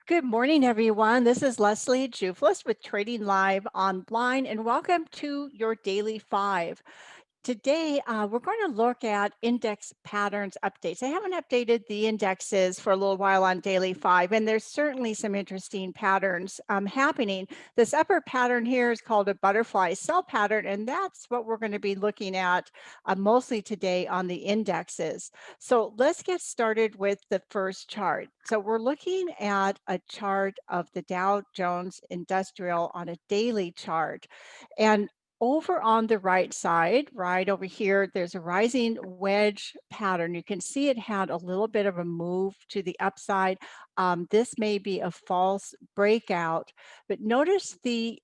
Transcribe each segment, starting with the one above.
Good morning, everyone. This is Leslie Jouflas with Trading Live Online, and welcome to your Daily Five. Today, we're going to look at index patterns updates. I haven't updated the indexes for a little while on Daily 5, and there's certainly some interesting patterns happening. This upper pattern here is called a butterfly cell pattern, and that's what we're going to be looking at mostly today on the indexes. So let's get started with the first chart. So we're looking at a chart of the Dow Jones Industrial on a daily chart. And over on the right side, right over here, there's a rising wedge pattern. You can see it had a little bit of a move to the upside. This may be a false breakout, but notice the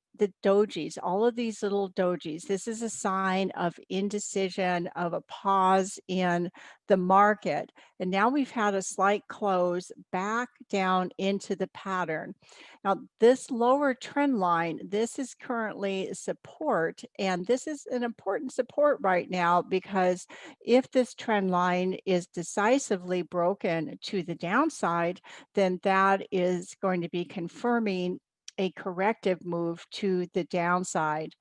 dojis, all of these little dojis. This is a sign of indecision, of a pause in the market. And now we've had a slight close back down into the pattern. Now, this lower trend line, this is currently support, and this is an important support right now because if this trend line is decisively broken to the downside, then that is going to be confirming a corrective move to the downside.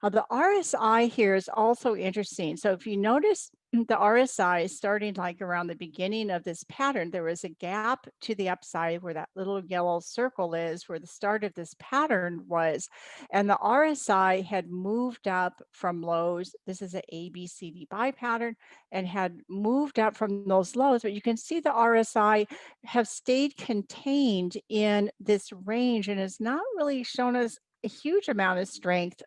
The RSI here is also interesting. So if you notice the RSI is starting like around the beginning of this pattern, there was a gap to the upside where that little yellow circle is, where the start of this pattern was. And the RSI had moved up from lows. This is an ABCD buy pattern and had moved up from those lows. But you can see the RSI have stayed contained in this range and has not really shown us a huge amount of strength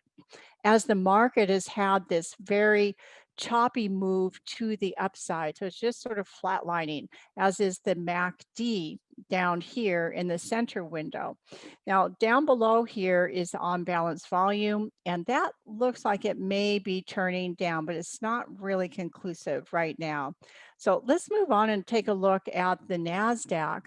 as the market has had this very choppy move to the upside. So it's just sort of flatlining, as is the MACD down here in the center window. Now, down below here is the on balance volume, and that looks like it may be turning down, but it's not really conclusive right now. So let's move on and take a look at the NASDAQ.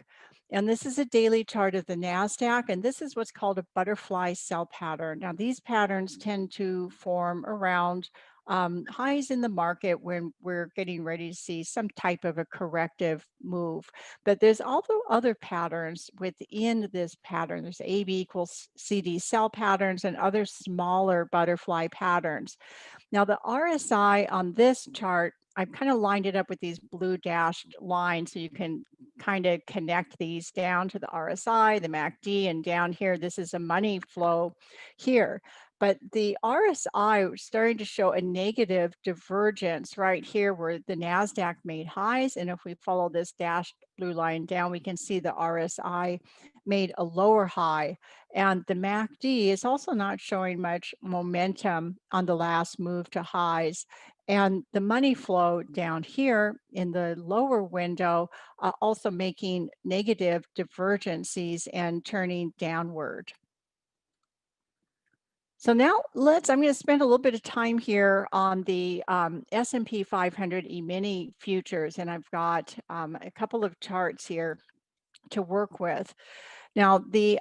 And this is a daily chart of the NASDAQ, and this is what's called a butterfly cell pattern. Now, these patterns tend to form around highs in the market when we're getting ready to see some type of a corrective move. But there's also other patterns within this pattern. There's AB equals CD cell patterns and other smaller butterfly patterns. Now, the RSI on this chart, I've kind of lined it up with these blue dashed lines so you can kind of connect these down to the RSI, the MACD, and down here, this is a money flow here. But the RSI was starting to show a negative divergence right here where the NASDAQ made highs. And if we follow this dashed blue line down, we can see the RSI made a lower high. And the MACD is also not showing much momentum on the last move to highs. And the money flow down here in the lower window also making negative divergences and turning downward. So now I'm going to spend a little bit of time here on the S&P 500 Emini futures, and I've got a couple of charts here to work with. Now, the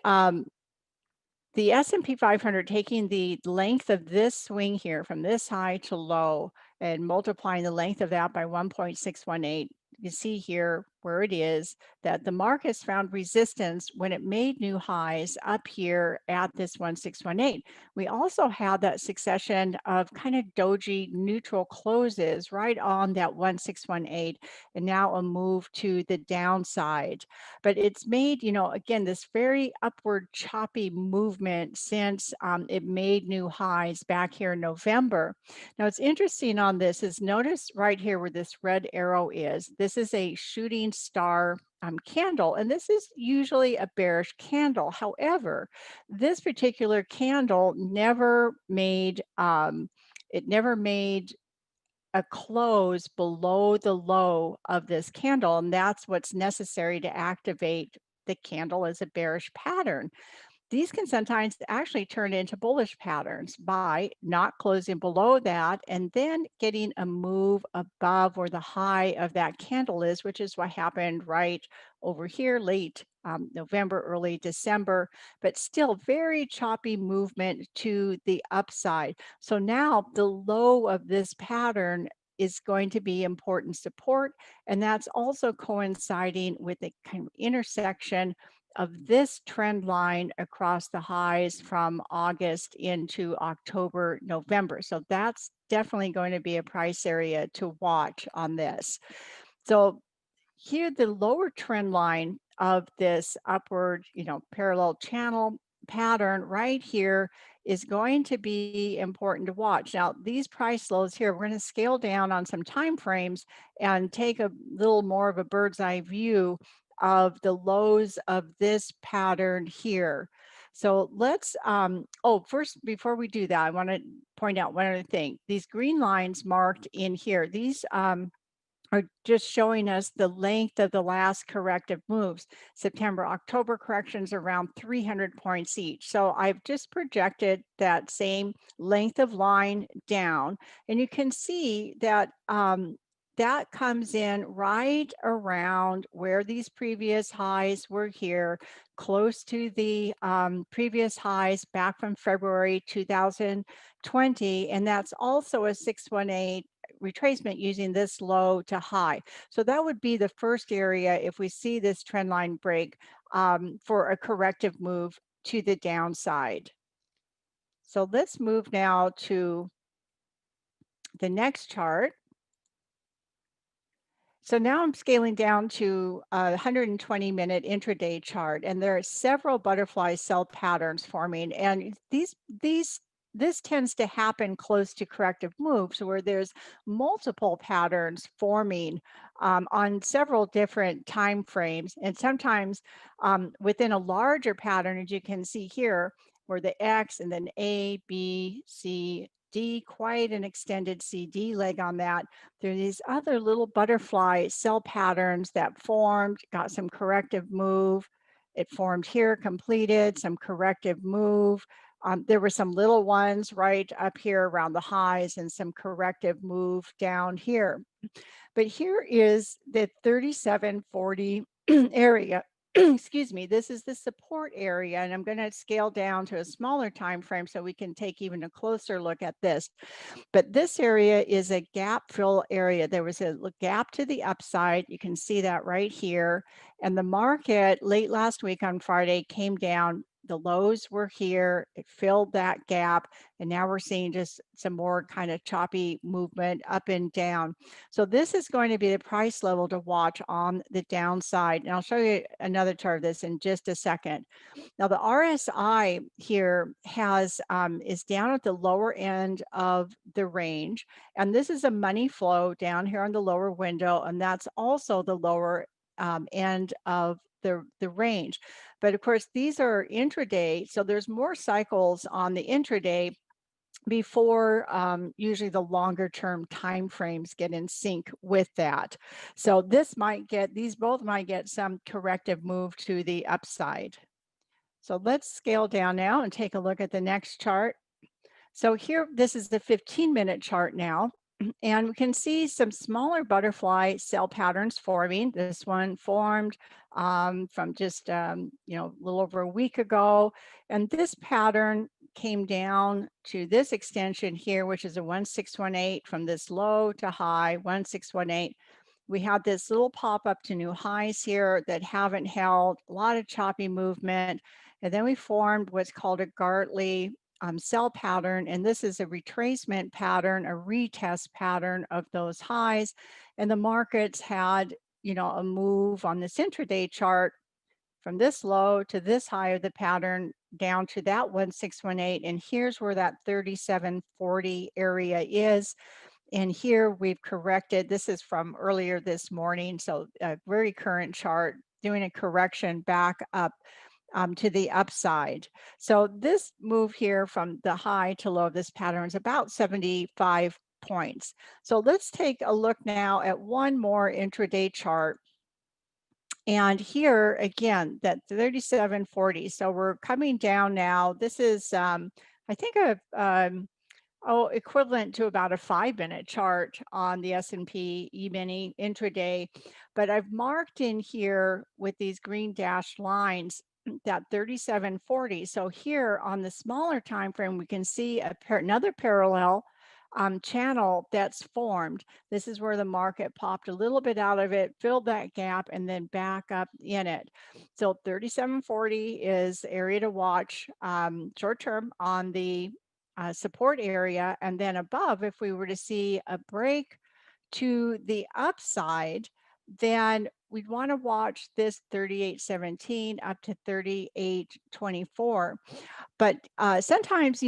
S&P 500 taking the length of this swing here from this high to low and multiplying the length of that by 1.618. You see here where it is that the market's found resistance when it made new highs up here at this 1618. We also had that succession of kind of doji neutral closes right on that 1618 and now a move to the downside. But it's made, again, this very upward choppy movement since it made new highs back here in November. Now, what's interesting on this is notice right here where this red arrow is. This is a shooting star candle, and this is usually a bearish candle. However, this particular candle never made a close below the low of this candle, and that's what's necessary to activate the candle as a bearish pattern. These can sometimes actually turn into bullish patterns by not closing below that and then getting a move above where the high of that candle is, which is what happened right over here late November, early December, but still very choppy movement to the upside. So now the low of this pattern is going to be important support, and that's also coinciding with the kind of intersection this trend line across the highs from August into October, November. So that's definitely going to be a price area to watch on this. So here, the lower trend line of this upward, parallel channel pattern right here is going to be important to watch. Now, these price lows here, we're going to scale down on some time frames and take a little more of a bird's eye view of the lows of this pattern here. So let's, first, before we do that, I want to point out one other thing. These green lines marked in here, these are just showing us the length of the last corrective moves. September, October corrections around 300 points each. So I've just projected that same length of line down, and you can see that that comes in right around where these previous highs were here, close to the previous highs back from February 2020, and that's also a 618 retracement using this low to high. So that would be the first area if we see this trend line break for a corrective move to the downside. So let's move now to the next chart. So now I'm scaling down to a 120-minute intraday chart, and there are several butterfly cell patterns forming. And this tends to happen close to corrective moves where there's multiple patterns forming on several different time frames, and sometimes within a larger pattern, as you can see here, where the X and then A, B, C, D, quite an extended CD leg on that. There are these other little butterfly cell patterns that formed, got some corrective move. It formed here, completed, some corrective move. There were some little ones right up here around the highs and some corrective move down here. But here is the 3740 area. Excuse me, this is the support area, and I'm going to scale down to a smaller time frame so we can take even a closer look at this. But this area is a gap fill area. There was a gap to the upside. You can see that right here. And the market late last week on Friday came down. The lows were here. It filled that gap. And now we're seeing just some more kind of choppy movement up and down. So this is going to be the price level to watch on the downside. And I'll show you another chart of this in just a second. Now the RSI here is down at the lower end of the range, and this is a money flow down here on the lower window, and that's also the lower end of the range. But of course, these are intraday, so there's more cycles on the intraday before usually the longer term time frames get in sync with that. So these both might get some corrective move to the upside. So let's scale down now and take a look at the next chart. So here, this is the 15-minute chart now, and we can see some smaller butterfly cell patterns forming. This one formed from just, a little over a week ago. And this pattern came down to this extension here, which is a 1618 from this low to high, 1618. We had this little pop up to new highs here that haven't held, a lot of choppy movement. And then we formed what's called a Gartley cell pattern. And this is a retracement pattern, a retest pattern of those highs. And the markets had, a move on this intraday chart from this low to this high of the pattern down to that 1618. And here's where that 3740 area is. And here we've corrected, this is from earlier this morning, so a very current chart, doing a correction back up to the upside. So this move here from the high to low of this pattern is about 75 points. So let's take a look now at one more intraday chart. And here again, that 3740. So we're coming down now. This is, I think, equivalent to about a 5-minute chart on the S&P E-mini intraday. But I've marked in here with these green dashed lines that 3740. So here on the smaller time frame, we can see another parallel channel that's formed. This is where the market popped a little bit out of it, filled that gap, and then back up in it. So 3740 is the area to watch short term on the support area. And then above, if we were to see a break to the upside, then we'd want to watch this 3817 up to 3824. But sometimes,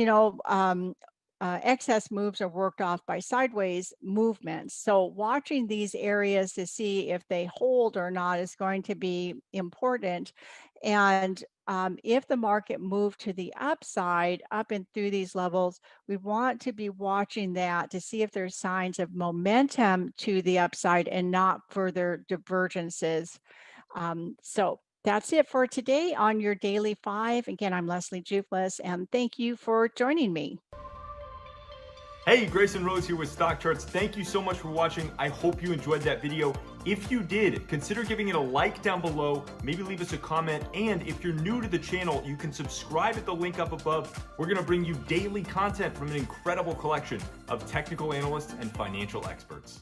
excess moves are worked off by sideways movements. So watching these areas to see if they hold or not is going to be important. And if the market moved to the upside, up and through these levels, we want to be watching that to see if there's signs of momentum to the upside and not further divergences. So that's it for today on your Daily 5. Again, I'm Leslie Jouflas, and thank you for joining me. Hey, Grayson Rose here with Stock Charts. Thank you so much for watching. I hope you enjoyed that video. If you did, consider giving it a like down below, maybe leave us a comment, and if you're new to the channel, you can subscribe at the link up above. We're gonna bring you daily content from an incredible collection of technical analysts and financial experts.